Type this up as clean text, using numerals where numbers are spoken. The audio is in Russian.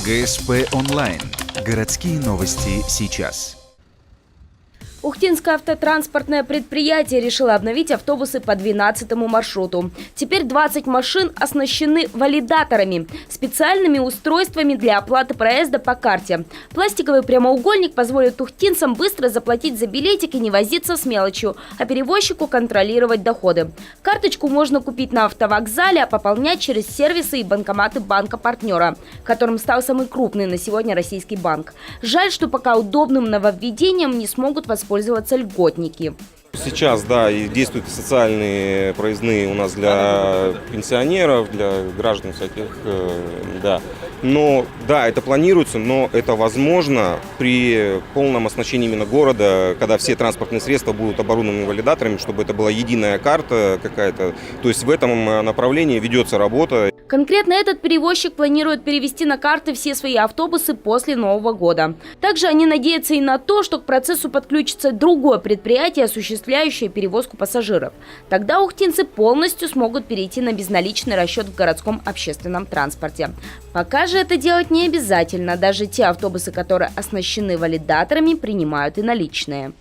ГСП онлайн. Городские новости сейчас. Ухтинское автотранспортное предприятие решило обновить автобусы по 12-му маршруту. Теперь 20 машин оснащены валидаторами – специальными устройствами для оплаты проезда по карте. Пластиковый прямоугольник позволит ухтинцам быстро заплатить за билетик и не возиться с мелочью, а перевозчику контролировать доходы. Карточку можно купить на автовокзале, а пополнять через сервисы и банкоматы банка-партнера, которым стал самый крупный на сегодня российский банк. Жаль, что пока удобным нововведением не смогут воспользоваться льготники. Сейчас, да, и действуют социальные проездные у нас для пенсионеров, для граждан всяких, да. Но, да, это планируется, но это возможно при полном оснащении именно города, когда все транспортные средства будут оборудованы валидаторами, чтобы это была единая карта какая-то. То есть в этом направлении ведется работа. Конкретно этот перевозчик планирует перевести на карты все свои автобусы после Нового года. Также они надеются и на то, что к процессу подключится другое предприятие, осуществляющее перевозку пассажиров. Тогда ухтинцы полностью смогут перейти на безналичный расчет в городском общественном транспорте. Пока же это делать не обязательно. Даже те автобусы, которые оснащены валидаторами, принимают и наличные.